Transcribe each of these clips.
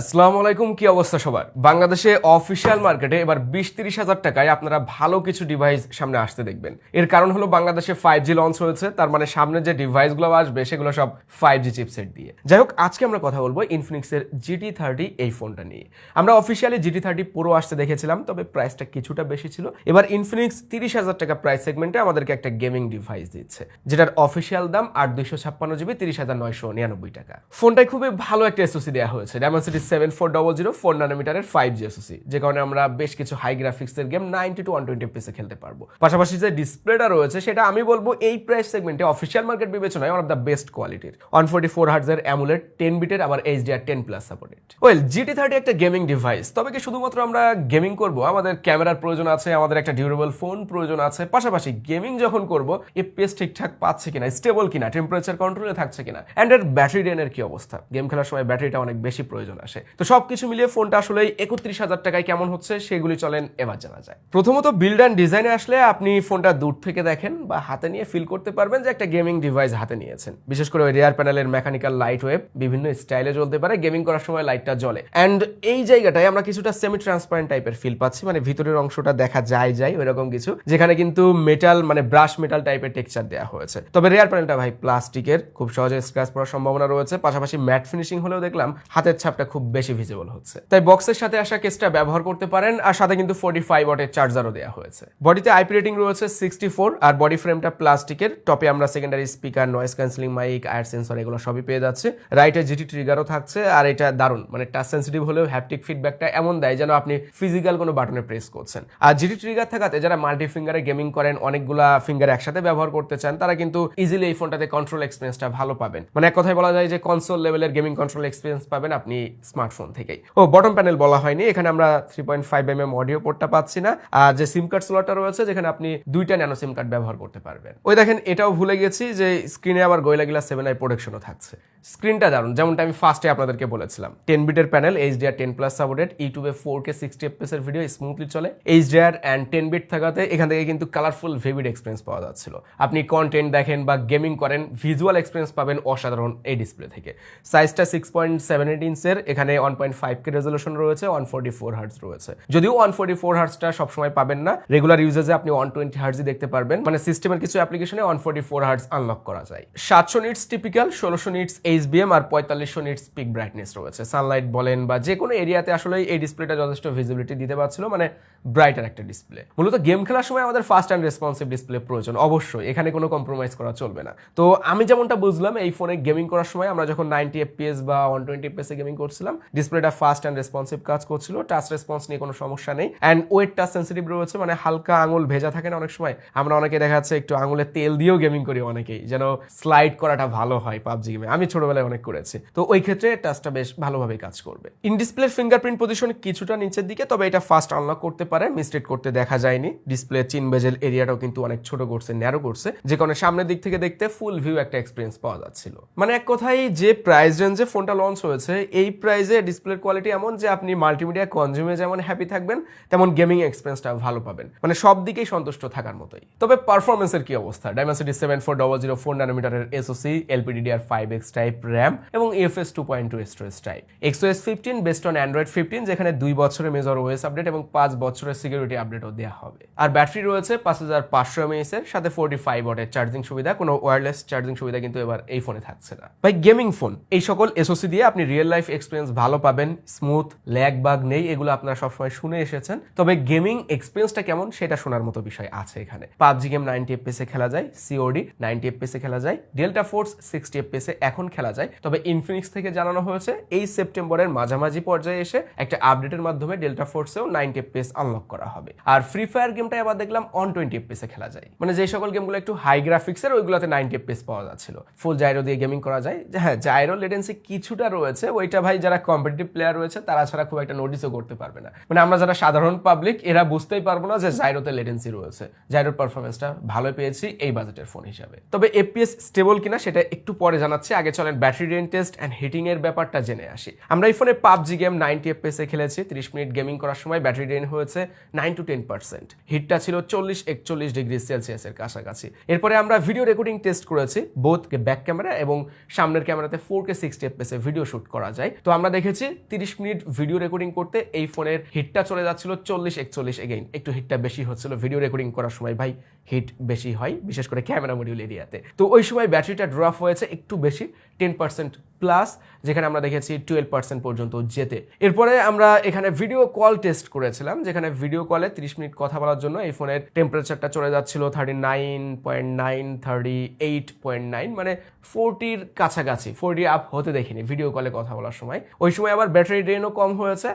আসসালামু আলাইকুম, কি অবস্থা সবার? বাংলাদেশে অফিসিয়াল মার্কেটে এবার 20-30 হাজার টাকায় আপনারা ভালো কিছু ডিভাইস সামনে আসতে দেখবেন। এর কারণ হলো বাংলাদেশে 5G লঞ্চ হয়েছে, তার মানে সামনে যে ডিভাইসগুলো আসবে সেগুলো সব 5G চিপসেট দিয়ে। যাই হোক, আজকে আমরা কথা বলবো ইনফিনিক্সের GT30 এই ফোনটা নিয়ে। আমরা অফিসিয়ালি GT30 Pro আসতে দেখেছিলাম, তবে প্রাইসটা কিছুটা বেশি ছিল। এবার ইনফিনিক্স 30 হাজার টাকা প্রাইস সেগমেন্টে আমাদেরকে একটা গেমিং ডিভাইস দিচ্ছে, যেটার অফিসিয়াল দাম 8/256 GB 30,999 টাকা। ফোনটায় খুবই ভালো একটা এসওসি দেওয়া হয়েছে, Dimensity 7400 4 ন্যানোমিটারের 5G SoC, যে কারণে আমরা বেশ কিছু হাই গ্রাফিক্সের গেম 90 to 120 FPS এ খেলতে পারবো। পাশাপাশি যে ডিসপ্লেটা রয়েছে সেটা আমি বলবো এই প্রাইস সেগমেন্টে অফিসিয়াল মার্কেট বিবেচনায় ওয়ান অফ দ্য বেস্ট কোয়ালিটির। 144 Hz এর অ্যামোলেড 10 বিটের আবার HDR10+ সাপোর্টেড। ওয়েল, GT30 একটা গেমিং ডিভাইস, তবে কি শুধুমাত্র আমরা গেমিং করব? আমাদের ক্যামেরার প্রয়োজন আছে, আমাদের একটা ডিউরেবল ফোন প্রয়োজন আছে, পাশাপাশি গেমিং যখন করব FPS ঠিকঠাক পাচ্ছে কিনা, স্টেবল কিনা, টেম্পারেচার কন্ট্রোলে থাকছে কিনা, এন্ড এর ব্যাটারি ড্রেনের কি অবস্থা। গেম খেলার সময় ব্যাটারিটা অনেক বেশি প্রয়োজন আসে। তো সবকিছু মিলিয়ে ফোনটা আসলে 31 হাজার টাকায় কেমন হচ্ছে সেগুলি চলেন এবার জানা যায়। প্রথমত বিল্ড অ্যান্ড ডিজাইনে আসলে আপনি ফোনটা দূর থেকে দেখেন বা হাতে নিয়ে ফিল করতে পারবেন যে একটা গেমিং ডিভাইস হাতে নিয়েছেন। বিশেষ করে ওই রিয়ার প্যানেলের মেকানিক্যাল লাইট ওয়েভ বিভিন্ন স্টাইলে জ্বলতে পারে, গেমিং করার সময় লাইটটা জ্বলে। অ্যান্ড এই জায়গাটায় আমরা কিছুটা সেমি ট্রান্সপারেন্ট টাইপের ফিল পাচ্ছি, মানে ভিতরের অংশটা দেখা যায় ওইরকম কিছু, যেখানে কিন্তু মেটাল মানে ব্রাশ মেটাল টাইপের টেক্সচার দেওয়া হয়েছে। তবে রিয়ার প্যানেলটা ভাই প্লাস্টিকের, খুব সহজে স্ক্র্যাচ পড়ার সম্ভাবনা রয়েছে। পাশাপাশি ম্যাট ফিনিশিং হলেও দেখলাম হাতের ছাপটা খুব বেশি ভিজিবল হচ্ছে। তাই বক্সের সাথে আসা কেসটা ব্যবহার করতে পারেন, আর সাথে কিন্তু 45 ওয়াটের চার্জারও দেওয়া হয়েছে। বডিতে আইপি রেটিং রয়েছে 64, আর বডি ফ্রেমটা প্লাস্টিকের। টপে আমরা secondary speaker, noise cancelling mic, IR sensor এগুলো সবই পেয়ে যাচ্ছে। রাইটে জিটি ট্রিগারও থাকছে, আর এটা দারুণ, মানে টাচ সেন্সিটিভ হলেও হ্যাপটিক ফিডব্যাকটা এমন দেয় যেন আপনি ফিজিক্যাল কোনো বাটনে প্রেস করছেন। আর জিটি ট্রিগার থাকাতে যারা মাল্টি ফিঙ্গারে গেমিং করেন, অনেকগুলা ফিঙ্গার একসাথে ব্যবহার করতে চান, তারা কিন্তু ইজিলি এই ফোনটাতে কন্ট্রোল এক্সপিরিয়েন্সটা ভালো পাবেন। মানে এক কথায় বলা যায় যে কনসোল লেভেলের গেমিং কন্ট্রোল এক্সপিরিয়েন্স পাবেন আপনি স্মার্টফোন থেকেই। বটম প্যানেল বলা হয়নি, এখানে আমরা 3.5mm অডিও পোর্টটা পাচ্ছি না। আর যে সিম কার্ড স্লটটা রয়েছে, যেখানে আপনি 2টা ন্যানো সিম কার্ড ব্যবহার করতে পারবেন। ওই দেখেন, এটাও ভুলে গেছি যে স্ক্রিনে আবার গোরিলা গ্লাস 7i প্রোটেকশনও থাকছে। স্ক্রিনটা দারুণ, যেমনটা আমি ফার্স্টে আপনাদেরকে বলেছিলাম। 10 বিটের প্যানেল, HDR10+ সাপোর্টেড, ইউটিউবে 4K 60 FPS এর ভিডিও স্মুথলি চলে। HDR and 10 বিট থাকাতে এখান থেকে কিন্তু কালারফুল ভিভিড এক্সপিরিয়েন্স পাওয়া যাচ্ছিল। আপনি কন্টেন্ট দেখেন বা গেমিং করেন, ভিজুয়াল এক্সপিরিয়েন্স পাবেন অসাধারণ এই ডিসপ্লে থেকে। সাইজটা 6.78 ইঞ্চের, এখানে 1.5K রেজলিউশন রয়েছে, 144 Hz রয়েছে। যদিও 144 Hzটা সবসময় পাবেন না, রেগুলার ইউজেজে আপনি 120 Hz দেখতে পারবেন, মানে সিস্টেমের কিছু অ্যাপ্লিকেশনে 144 Hz আনলক করা যায়। 700 নিটস টিপিক্যাল, 1600 নিটস HBM আর 4500 নিটস পিক ব্রাইটনেস রয়েছে। সানলাইট বলেন বা যে কোনো এরিয়াতে আসলে এই ডিসপ্লেটা যথেষ্ট ভিজিবিলিটি দিতে পারছিল, মানে ব্রাইটার একটা ডিসপ্লে। মূলত গেম খেলার সময় আমাদের ফাস্ট অ্যান্ড রেসপন্সিভ ডিসপ্লে প্রয়োজন, অবশ্যই এখানে কোনো কম্প্রোমাইজ করা চলবে না। তো আমি যেমনটা বুঝলাম, এই ফোনে গেমিং করার সময় আমরা যখন 90 FPS বা 120 FPS এ গেমিং করছিলাম, ডিসপ্লেটা ফাস্ট অ্যান্ড রেসপন্সিভ কাজ করছিল, টাচ রেসপন্স নিয়ে কোনো সমস্যা নেই। অ্যান্ড ওয়েট টাচ সেন্সিটিভ রয়েছে, মানে হালকা আঙুল ভেজা থাকে না অনেক সময়, আমরা অনেকে দেখা যাচ্ছে একটু আঙুলে তেল দিয়েও গেমিং করি অনেকেই, যেন স্লাইড করাটা ভালো হয় পাবজি গেমে। আমি ছোটবেলায় অনেক করেছি, তো ওই ক্ষেত্রে টাচটা বেশ ভালোভাবে কাজ করবে। ইন ডিসপ্লের ফিঙ্গারপ্রিন্ট পজিশন কিছুটা নিচের দিকে, তবে এটা ফাস্ট আনলক করতে পারে, মিসটেক করতে দেখা যায়নি। ডিসপ্লে চিন বেজেল এরিয়াটাও কিন্তু অনেক ছোট করছে, ন্যারো করছে, যে কারণে সামনের দিক থেকে দেখতে ফুল ভিউ একটা এক্সপিরিয়েন্স পাওয়া যাচ্ছিল। মানে এক কথায় যে প্রাইস রেঞ্জে ফোনটা লঞ্চ হয়েছে, এই প্রাইসে ডিসপ্লের কোয়ালিটি এমন যে আপনি মাল্টিমিডিয়া কনজিউমে যেমন হ্যাপি থাকবেন, তেমন গেমিং এক্সপিরিয়েন্সটা ভালো পাবেন, মানে সব দিকেই সন্তুষ্ট থাকার মতোই। তবে পারফরমেন্সের কি অবস্থা? Dimensity 7400 4 ন্যানোমিটারের SoC, LPDDR5X type RAM এবং UFS 2.2 storage type, XOS 15 based on Android 15, যেখানে 2 বছরের মেজর OS আপডেট এবং 5 বছরের সিকিউরিটি আপডেটও দেওয়া হবে। আর ব্যাটারি রয়েছে 5500 mAh এর, সাথে 45 ওয়াটের চার্জিং সুবিধা। কোনো ওয়্যারলেস চার্জিং সুবিধা কিন্তু এবার এই ফোনে থাকছে না। ভাই গেমিং ফোন, এই সকল SoC দিয়ে আপনি রিয়েল লাইফ এক্সপিরিয়েন্স ভালো পাবেন, স্মুথ, ল্যাগ বাগ নেই, এগুলো আপনারা সবসময় শুনে এসেছেন। তবে গেমিং এক্সপিরিয়েন্সটা কেমন সেটা শোনার মতো বিষয় আছে এখানে। পাবজি গেম 90 FPS এ খেলা যায়, COD 90 FPS এ খেলা যায়, ডেল্টা ফোর্স 60 FPS এ এখন খেলা যায়। তবে ইনফিনিক্স থেকে জানানো হয়েছে এই সেপ্টেম্বরের মাঝামাঝি পর্যায়ে এসে একটা আপডেটের মাধ্যমে ডেল্টা ফোর্সেও 90 FPS আনলক করা হবে। আর ফ্রি ফায়ার গেমটা আবার দেখলাম 120 FPS এ খেলা যায়, মানে যে সকল গেমগুলো একটু হাই গ্রাফিক্সের ওইগুলোতে 90 FPS পাওয়া যাচ্ছিল। ফুল জাইরো দিয়ে গেমিং করা যায়। হ্যাঁ, জাইরো লেটেন্সি কিছুটা রয়েছে, ওইটা ভাই যারা কম্পিটিটিভ প্লেয়ার রয়েছে তারা ছাড়া খুব একটা নোটিসও করতে পারবে না, মানে আমরা যারা সাধারণ পাবলিক এরা বুঝতেই পারবো না যে জাইরোতে লেটেন্সি রয়েছে। জাইরোর পারফরমেন্সটা ভালো পেয়েছি এই বাজেটের ফোন হিসাবে। তবে FPS স্টেবল কিনা সেটা একটু পরে জানাচ্ছি, আগে চলেন চলেন battery drain test and heating এর ব্যাপারটা জেনে আসি। আমরা এই ফোনে পাবজি গেম 90 FPS এ খেলেছি। 30 মিনিট গেমিং করার সময় ব্যাটারি ড্রেন হয়েছে 9 to 10%। হিটটা ছিল 40-41 ডিগ্রি সেলসিয়াসের কাছাকাছি। এরপরে আমরা ভিডিও রেকর্ডিং টেস্ট করেছি, বোথ ব্যাক ক্যামেরা এবং সামনের ক্যামেরাতে 4K 60 FPS এ ভিডিও শুট করা যায়। তো আমরা দেখেছি 30 মিনিট ভিডিও রেকর্ডিং করতে এই ফোনের হিটটা চলে যাচ্ছিল 40-41। এগেইন একটু হিটটা বেশি হচ্ছিল, ভিডিও রেকর্ডিং করার সময় ভাই হিট বেশি হয়, বিশেষ করে ক্যামেরা মডিউল এরিয়াতে। তো ওই সময় ব্যাটারিটা ড্রপ হয়েছে একটু বেশি, 10% প্লাস, যেখানে আমরা দেখেছি 12% পর্যন্ত যেতে। এরপরে আমরা এখানে ভিডিও কল টেস্ট করেছিলাম, যেখানে ভিডিও কলে 30 মিনিট কথা বলার জন্য এই ফোনের টেম্পারেচারটা চলে যাচ্ছিল 39.9, 38.9, মানে 40-র কাছাকাছি, 40 আপ হতে দেখিনি ভিডিও কলে কথা বলার সময়। ওই সময় আবার ব্যাটারি ড্রেনও কম হয়েছে,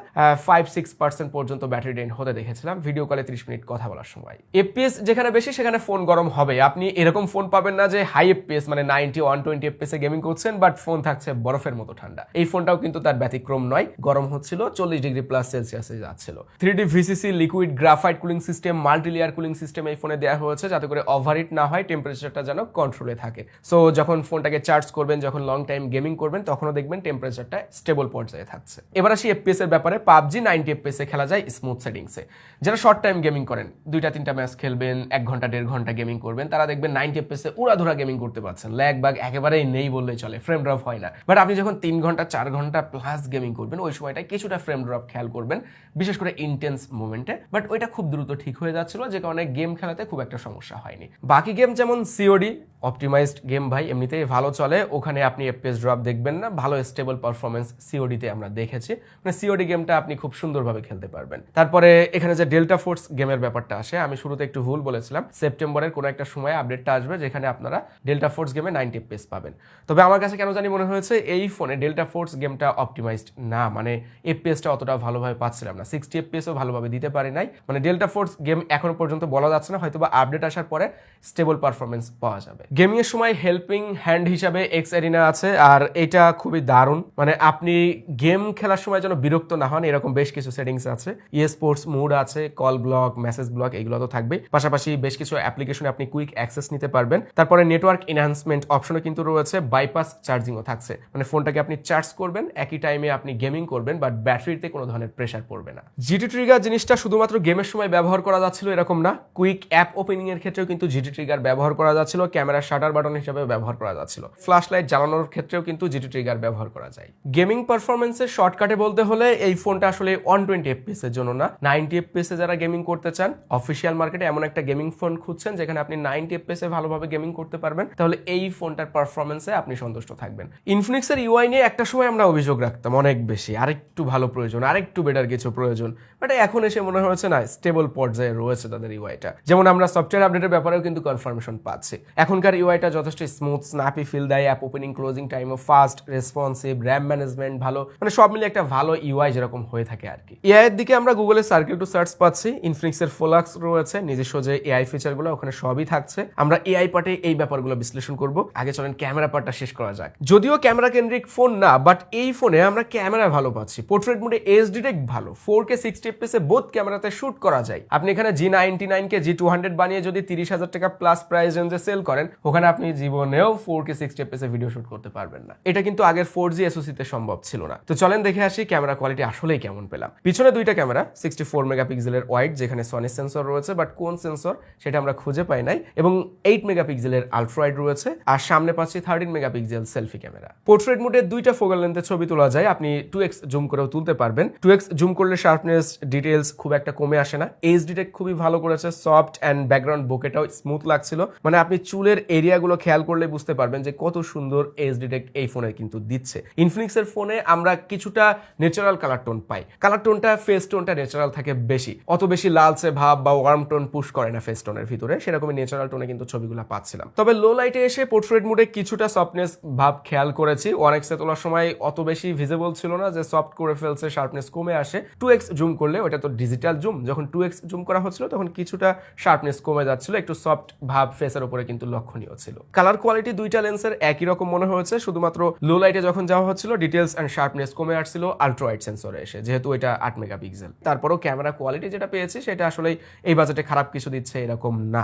5-6% পর্যন্ত ব্যাটারি ড্রেন হতে দেখেছিলাম ভিডিও কলে 30 মিনিট কথা বলার সময়। এফপিএস যেখানে বেশি সেখানে ফোন গরম হবে। আপনি এরকম ফোন পাবেন না যে হাই এফপিএস মানে 90-120 FPS এ গেমিং করছেন বাট ফোন থাকছে বরফের মতো ঠান্ডা। এই ফোনটাও কিন্তু তার ব্যতিক্রম নয়, গরম হচ্ছিল 40 ডিগ্রি প্লাস সেলসিয়াসে যাচ্ছিল। 3D VCC liquid graphite cooling system, multi layer cooling system এই ফোনে দেওয়া হয়েছে যাতে করে ওভারহিট না হয়, টেম্পারেচারটা যেন কন্ট্রোলে থাকে। সো যখন ফোনটাকে চার্জ করবেন, যখন লং টাইম গেমিং করবেন, তখনও দেখবেন টেম্পারেচারটা স্টেবল পর্যায়ে থাকছে। এবার আসি এফপিএস এর ব্যাপারে। পাবজি 90 FPS এ খেলা যায় স্মুথ সেটিংসে। যারা শর্ট টাইম গেমিং করেন, 2-3টা ম্যাচ খেলবেন, 1 ঘন্টা 1.5 ঘন্টা গেমিং করবেন, তারা দেখবেন 90 FPS এ উড়াধুরা গেমিং করতে পারছেন, ল্যাগ বাগ একেবারেই নেই বললেই চলে, ফ্রেম ড্রপ হয় না। বাট আপনি যখন 3 ঘন্টা 4 ঘন্টা প্লাস গেমিং করবেন, ওই সময়টা কিছুটা ফ্রেম ড্রপ খেয়াল করবেন, বিশেষ করে ইন্টেন্স মোমেন্টে। বাট ওইটা খুব দ্রুত ঠিক হয়ে যাচ্ছিল, যে কারণে গেম খেলাতে খুব একটা সমস্যা হয়নি। বাকি গেম যেমন সিওডি, অপটিমাইজড গেম ভাই এমনিতেই ভালো চলে, ওখানে আপনি এফপিএস ড্রপ দেখবেন না, ভালো স্টেবল পারফরমেন্স সিওডিতে আমরা দেখেছি, মানে সিওডি গেমটা আপনি খুব সুন্দরভাবে খেলতে পারবেন। তারপরে এখানে যে ডেল্টা ফোর্স গেমের ব্যাপারটা আসে, আমি শুরুতে একটু ভুল বলেছিলাম, সেপ্টেম্বরের কোনো একটা সময় আপডেটটা আসবে যেখানে আপনারা ডেল্টা ফোর্স গেমে 90 FPS পাবেন। তবে আমার কাছে কেন জানি মনে হয়েছে এই ফোনে ডেল্টা ফোর্স গেমটা অপটিমাইজড না, মানে এফপিএসটা অতটা ভালোভাবে পাচ্ছিলাম না, 60 FPSও ভালোভাবে দিতে পারি নাই। মানে ডেল্টা ফোর্স গেম এখনো পর্যন্ত বলা যাচ্ছে না, হয়তো বা আপডেট আসার পরে স্টেবল পারফরমেন্স পাওয়া যাবে। গেমিং এর সময় হেল্পিং হ্যান্ড হিসাবে এক্স এরিনা আছে, আর এটা খুবই দারুণ, মানে আপনি গেম খেলার সময় যেন বিরক্ত না হন এরকম বেশ কিছু সেটিংস আছে। স্পোর্টস মোড আছে, কল ব্লক, মেসেজ ব্লক, এগুলো তো থাকবেই। পাশাপাশি বেশ কিছু অ্যাপ্লিকেশনে আপনি কুইক অ্যাক্সেস নিতে পারবেন। তারপরে নেটওয়ার্ক এনহ্যান্সমেন্ট অপশনও কিন্তু রয়েছে, বাইপাস চার্জিংও থাকছে, মানে ফোনটাকে আপনি চার্জ করবেন, একই টাইমে আপনি গেমিং করবেন, বাট ব্যাটারিতে কোনো ধরনের প্রেসার পড়বে না। জিটি ট্রিগার জিনিসটা শুধুমাত্র গেমের সময় ব্যবহার করা যাচ্ছিল এরকম না, কুইক অ্যাপ ওপেনিং এর ক্ষেত্রেও কিন্তু জিটি ট্রিগার ব্যবহার করা যাচ্ছিল, ক্যামেরার শাটার বাটন হিসেবে ব্যবহার করা যাচ্ছিল, ফ্ল্যাশ লাইট জ্বালানোর ক্ষেত্রেও কিন্তু জিটি ট্রিগার ব্যবহার করা যায়। গেমিং পারফরমেন্সের শর্টকাটে বলতে হলে এই ফোনটা আসলে 120 FPS এর জন্য না, 90 FPS এ যারা গেমিং করতে চান, অফিসিয়াল মার্কেটে এমন একটা গেমিং ফোন খুঁজছেন যেখানে আপনি 90 FPS এ ভালোভাবে গেমিং করতে পারবেন, তাহলে এই ফোনটার পারফরমেন্সে আপনি সন্তুষ্ট থাকবেন। ইনফিনিক্সের ইউআই নিয়ে একটা সময় আমরা অভিযোগ রাখতাম অনেক বেশি, আরেকটু ভালো প্রয়োজন, আরেকটু বেটার কিছু প্রয়োজন, বাট এখন এসে মনে হয়েছে না স্টেবল পর্যায়ে রয়েছে তাদের ইউআইটা। যেমন আমরা সফটওয়্যার আপডেটের ব্যাপারেও কিন্তু কনফার্মেশন পাচ্ছি, এখনকার ইউআইটা যথেষ্ট স্মুথ, স্ন্যাপি ফিল দেয়, অ্যাপ ওপেনিং ক্লোজিং টাইমও ফাস্ট, রেসপন্সিভ, র্যাম ম্যানেজমেন্ট ভালো, মানে সব মিলে একটা ভালো ইউআই যেরকম হয়ে থাকে আর কি। এআই এর দিকে আমরা গুগলের সার্কেল টু সার্চ পাচ্ছি, ইনফিনিক্সের ফোলাক্স রয়েছে, নিজস্ব যে এআই ফিচারগুলো ওখানে সবই থাকছে। আমরা এআই পার্টে এই ব্যাপারগুলো বিশ্লেষণ করব। আগে চলেন ক্যামেরা পার্টটা শেষ করা যাক। যদিও ক্যামেরা কেন্দ্রিক ফোন না, বাট এই ফোনে আমরা ক্যামেরা ভালো পাচ্ছি, পোর্ট্রেট মোডে এইচ ডিটেক্ট ভালো, 4K 60 FPS এ বোথ ক্যামেরাতে শুট করা যায়। আপনি এখানে G99 কে G200 বানিয়ে যদি 30,000 টাকা প্লাস প্রাইস রেঞ্জে সেল করেন, ওখানে আপনি জীবনেও 4K 60 FPS এ ভিডিও শুট করতে পারবেন না। এটা কিন্তু আগের 4G SoC তে সম্ভব ছিল না। তো চলেন দেখে আসি ক্যামেরা কোয়ালিটি আসলেই কেমন পেলাম। পিছনে দুইটা ক্যামেরা, 64 মেগাপিক্সেলের ওয়াইড যেখানে সনি সেন্সর রয়েছে, বাট কোন সেন্সর সেটা আমরা খুঁজে পাই নাই, এবং 8 মেগাপিক্সেলের আলট্রা ওয়াইড রয়েছে, আর সামনে পাচ্ছি 13 মেগাপিক্সেল সেলফি ক্যামেরা। পোর্ট্রেট মোডে দুইটা ফোকাল লেন্থে ছবি তোলা যায়, আপনি 2x জুম করেও তুলতে পারবেন। 2x জুম করলে শার্পনেস, ডিটেইলস খুব একটা কমে আসে না। এইচ ডিটেক্ট খুবই ভালো করেছে, সফট অ্যান্ড ব্যাকগ্রাউন্ড বোকেটাও স্মুথ লাগছিল, মানে আপনি চুলের এরিয়াগুলো খেয়াল করলে বুঝতে পারবেন যে কত সুন্দর এইচ ডিটেক্ট এই ফোনে কিন্তু দিচ্ছে। ইনফিনিক্সের ফোনে আমরা কিছুটা ন্যাচারাল কালার টোন পাই, কালার টোনটা ফেস টোনটা ন্যাচারাল থাকে বেশি, অত বেশি লালচে ভাব বা ওয়ার্ম টোন পুশ করে না ফেস টোনের ভিতরে, সেরকমই ন্যাচারাল টোনে কিন্তু ছবিগুলো পাচ্ছিলাম। তবে লো লাইটে এসে পোর্ট্রেট মোডে কিছুটা সফটনেস ভাব খেয়াল করেছি, 1x এ তোলার সময় অত বেশি ভিজিবল ছিল না যে সফট করে ফেলছে, শার্পনেস কমে আসে। 2x জুম করলে, ওটা তো ডিজিটাল জুম, যখন 2x জুম করা হচ্ছিল তখন কিছুটা শার্পনেস কমে যাচ্ছিল, একটু সফট ভাব ফেসের উপরে কিন্তু লক্ষণীয় ছিল। কালার কোয়ালিটি দুইটা লেন্সের একই রকম মনে হয়েছে, শুধুমাত্র লো লাইটে যখন যাওয়া হচ্ছিল ডিটেলস এন্ড শার্পনেস কমে আসছিল আলট্রা ওয়াইড সেন্সরে এসে, যেহেতু এটা 8 মেগাপিক্সেল। তারপরও ক্যামেরা কোয়ালিটি যেটা পেয়েছি সেটা আসলে এই বাজেটে খারাপ কিছু দিচ্ছে এরকম না।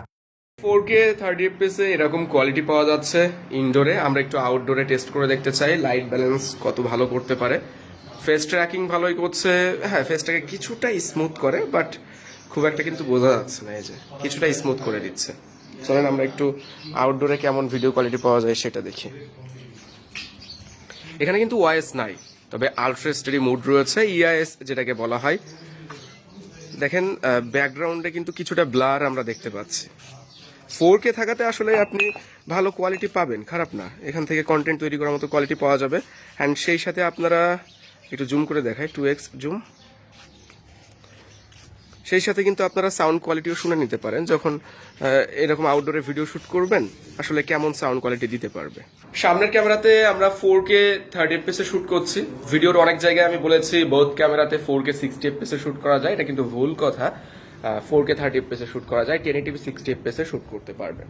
4K 30 fps এরকম কোয়ালিটি পাওয়া যাচ্ছে ইনডোরে। আমরা একটু আউটডোরে টেস্ট করে দেখতে চাই লাইট ব্যালেন্স কত ভালো করতে পারে। ফেস ট্র্যাকিং ভালোই করছে, হ্যাঁ ফেসটাকে কিছুটা স্মুথ করে, বাট খুব একটা কিন্তু বোঝা যাচ্ছে না, এই যে কিছুটা স্মুথ করে দিচ্ছে। চলেন আমরা একটু আউটডোরে কেমন ভিডিও কোয়ালিটি পাওয়া যায় সেটা দেখি। এখানে কিন্তু ওআইএস নাই, তবে আলট্রা স্টাডি মুড রয়েছে, ইআইএস যেটাকে বলা হয়। দেখেন ব্যাকগ্রাউন্ডে কিন্তু কিছুটা ব্লার আমরা দেখতে পাচ্ছি। 4K থাকাতে আসলে আপনি ভালো কোয়ালিটি পাবেন, খারাপ না। এখান থেকে কন্টেন্ট তৈরি করার মতো কোয়ালিটি পাওয়া যাবে। অ্যান্ড সেই সাথে আপনারা একটু জুম করে দেখায়, 2x জুম। সেই সাথে কিন্তু আপনারা সাউন্ড কোয়ালিটিও শুনে নিতে পারেন যখন এরকম আউটডোরে ভিডিও শুট করবেন, আসলে কেমন সাউন্ড কোয়ালিটি দিতে পারবে। সামনের ক্যামেরাতে আমরা 4K 30 fps এ শুট করছি। ভিডিওর অনেক জায়গায় আমি বলেছি বোথ ক্যামেরাতে 4K 60 fps এ শুট করা যায়, এটা কিন্তু ভুল কথা। 4K 30 fps এ শুট করা যায়, 1080p 60 fps এ শুট করতে পারবেন।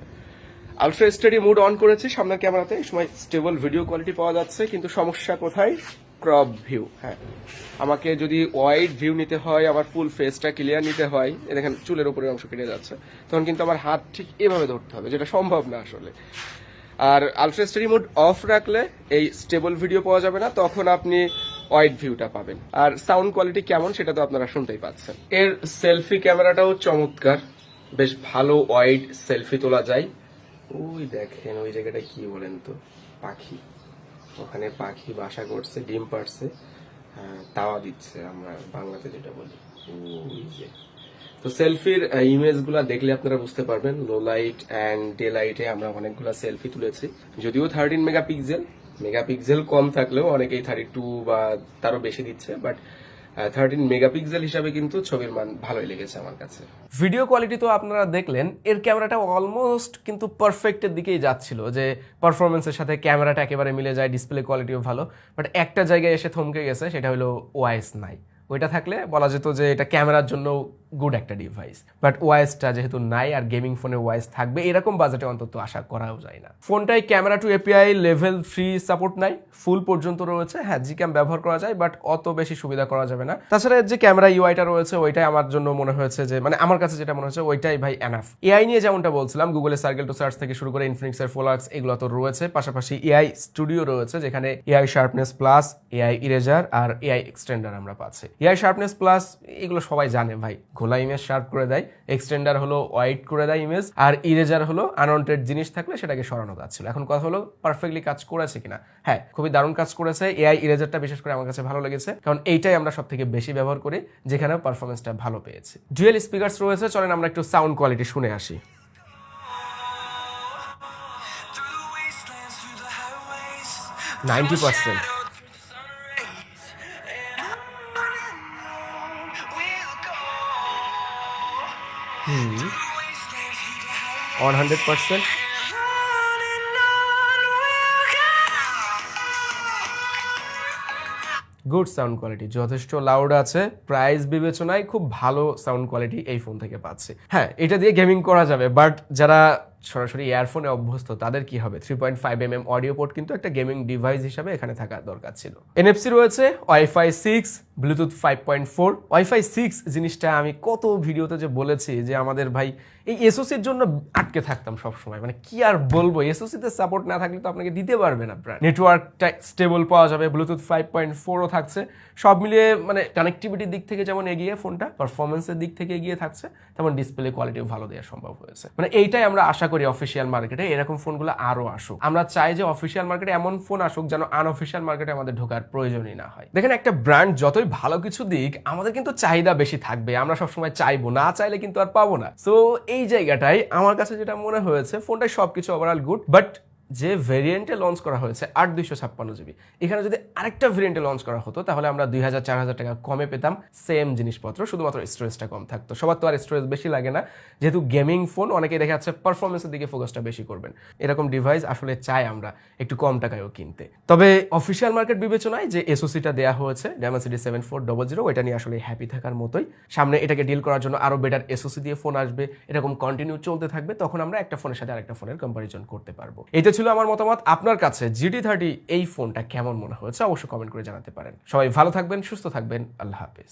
আলট্রা স্টাডি মুড অন করেছি সামনের ক্যামেরাতে, এই সময় স্টেবল ভিডিও কোয়ালিটি পাওয়া যাচ্ছে। কিন্তু সমস্যা কোথায়? Crop view. হ্যাঁ, আমাকে যদি ওয়াইড ভিউ নিতে হয়, আমার ফুল ফেসটা ক্লিয়ার নিতে হয়, দেখেন চুলের উপরের অংশ কেটে যাচ্ছে, তখন কিন্তু আমার হাত ঠিক এভাবে ধরতে হবে, যেটা সম্ভব না আসলে। আর আলট্রা স্টাডি মোড অফ রাখলে এই স্টেবল ভিডিও পাওয়া যাবে না, তখন আপনি ওয়াইড ভিউটা পাবেন। আর সাউন্ড কোয়ালিটি কেমন সেটা তো আপনারা শুনতেই পাচ্ছেন। এর সেলফি ক্যামেরাটাও চমৎকার, বেশ ভালো ওয়াইড সেলফি তোলা যায়। ওই দেখেন ওই জায়গাটা কি বলেন তো, পাখি, ওখানে পাখি বাসা করছে, ডিম পাড়ছে, তাওয়া দিচ্ছে, আমরা বাংলাতে যেটা বলি। ওই যে তো সেলফির ইমেজগুলো দেখলে আপনারা বুঝতে পারবেন, লো লাইট অ্যান্ড ডে লাইটে আমরা অনেকগুলো সেলফি তুলেছি। যদিও 13 মেগাপিক্সেল কম থাকলেও অনেকেই 32 বা তারও বেশি দিচ্ছে, বাট 13 মেগাপিক্সেল হিসাবে কিন্তু ছবির মান ভালোই লেগেছে আমার কাছে। ভিডিও কোয়ালিটি তো আপনারা দেখলেন, এর ক্যামেরাটা অলমোস্ট কিন্তু পারফেক্টের দিকেই যাচ্ছিল, যে পারফরমেন্সের সাথে ক্যামেরাটা একেবারে মিলে যায়, ডিসপ্লে কোয়ালিটিও ভালো। বাট একটা জায়গায় এসে থমকে গেছে, সেটা হলো ওআইএস নাই। ওইটা থাকলে বলা যেত যে এটা ক্যামেরার জন্য গুড একটা ডিভাইস, বাট ওয়াইসটা যেহেতু নাই, আর গেমিং ফোনে ওয়াইস থাকবে এরকম বাজেটে অন্তত আশা করাও যায় না। ফোনটাই camera two API level 3 support নাই, ফুল পর্যন্ত রয়েছে। হ্যাঁ, জিক্যাম ব্যবহার করা যায়, বাট অত বেশি সুবিধা করা যাবে না। তাছাড়া যে ক্যামেরা ইউআইটা রয়েছে ওইটাই আমার জন্য মনে হয়েছে যে, মানে আমার কাছে যেটা মনে হচ্ছে ওইটাই ভাই এনাফ। এআই নিয়ে যেমনটা বলছিলাম, গুগলের সার্কেল টু সার্চ থেকে শুরু করে ইনফিনিক্সের ফোলাক্স এগুলো তো রয়েছে, পাশাপাশি এআই স্টুডিও রয়েছে, যেখানে AI sharpness plus, AI eraser আর এআই এক্সটেন্ডার আমরা পাচ্ছি। এআই শার্পনেস প্লাস এগুলো সবাই জানে ভাই, ঘোলা ইমেজ শার্প করে দেয়, এক্সটেন্ডার হলো হোয়াইট করে দেয় ইমেজ, আর ইরেজার হলো আনওয়ান্টেড জিনিস থাকলে সেটাকে সরানো যাচ্ছিল। এখন কথা হলো পারফেক্টলি কাজ করেছে কিনা। হ্যাঁ, খুবই দারুণ কাজ করেছে। এআই ইরেজারটা বিশেষ করে আমার কাছে ভালো লেগেছে, কারণ এইটাই আমরা সব থেকে বেশি ব্যবহার করি, যেখানে পারফরমেন্সটা ভালো পেয়েছে। ডুয়েল স্পিকারস রয়েছে, চলেন আমরা একটু সাউন্ড কোয়ালিটি শুনে আসি। 90%। 100%। গুড সাউন্ড কোয়ালিটি, যথেষ্ট লাউড আছে। প্রাইস বিবেচনায় খুব ভালো সাউন্ড কোয়ালিটি এই ফোন থেকে পাচ্ছি। হ্যাঁ, এটা দিয়ে গেমিং করা যাবে, বাট যারা সরাসরি ইয়ারফোনে অভ্যস্ত তাদের কি হবে? 3.5mm অডিও পোর্ট কিন্তু একটা গেমিং ডিভাইস হিসাবে এখানে থাকা দরকার ছিল। এনএফসি রয়েছে, ওয়াইফাই 6, ব্লুটুথ 5.4। ওয়াইফাই 6 জিনিসটা আমি কত ভিডিওতে যে বলেছি যে আমাদের ভাই এই এসওসির জন্য আটকে থাকতাম সবসময়, মানে কি আর বলবো, এসওসিতে সাপোর্ট না থাকলে তো আপনাকে দিতে পারবে না। প্রায় নেটওয়ার্কটা স্টেবল পাওয়া যাবে, ব্লুটুথ 5.4ও থাকছে। সব মিলিয়ে মানে কানেক্টিভিটির দিক থেকে যেমন এগিয়ে ফোনটা, পারফরমেন্সের দিক থেকে এগিয়ে থাকছে, তেমন ডিসপ্লে কোয়ালিটিও ভালো দেওয়া সম্ভব হয়েছে। মানে এইটাই আমরা আশা করি অফিসিয়াল মার্কেটে এরকম ফোনগুলো আরো আসুক। আমরা চাই যে অফিসিয়াল মার্কেটে এমন ফোন আসুক যেন আনঅফিসিয়াল মার্কেটে আমাদের ঢোকার প্রয়োজনই না হয়। দেখেন, একটা ব্র্যান্ড যতই ভালো কিছু দিক, আমাদের কিন্তু চাহিদা বেশি থাকবে। আমরা সবসময় চাইবো, না চাইলে কিন্তু আর পাবো না। সো এই জায়গাটাই আমার কাছে যেটা মনে হয়েছে, ফোনটাই সবকিছু ওভারঅল গুড, বাট যে ভেরিয়েন্টে লঞ্চ করা হয়েছে 8/256GB, এখানে যদি আরেকটা ভেরিয়েন্টে লঞ্চ করা হতো তাহলে আমরা 2000-4000 টাকা কমে পেতাম সেম জিনিসপত্র, শুধুমাত্র স্টোরেজটা কম থাকতো। সবার তো আর স্টোরেজ বেশি লাগে না, যেহেতু গেমিং ফোন অনেকেই দেখা যাচ্ছে পারফরমেন্সের দিকে ফোকাসটা বেশি করবেন। এরকম ডিভাইস আসলে চাই আমরা একটু কম টাকায়ও কিনতে। তবে অফিসিয়াল মার্কেট বিবেচনায় যে এসওসিটা দেওয়া হয়েছে Dimensity 7400, ওইটা নিয়ে আসলে হ্যাপি থাকার মতোই। সামনে এটাকে ডিল করার জন্য আরো বেটার এসওসি দিয়ে ফোন আসবে, এরকম কন্টিনিউ চলতে থাকবে, তখন আমরা একটা ফোনের সাথে আরেকটা ফোনের কম্পারিজন করতে পারবো। এইটা ছিল আমার মতামত। আপনার কাছে GT30 এই ফোনটা কেমন মনে হয়েছে অবশ্যই কমেন্ট করে জানাতে পারেন। সবাই ভালো থাকবেন, সুস্থ থাকবেন, আল্লাহ হাফেজ।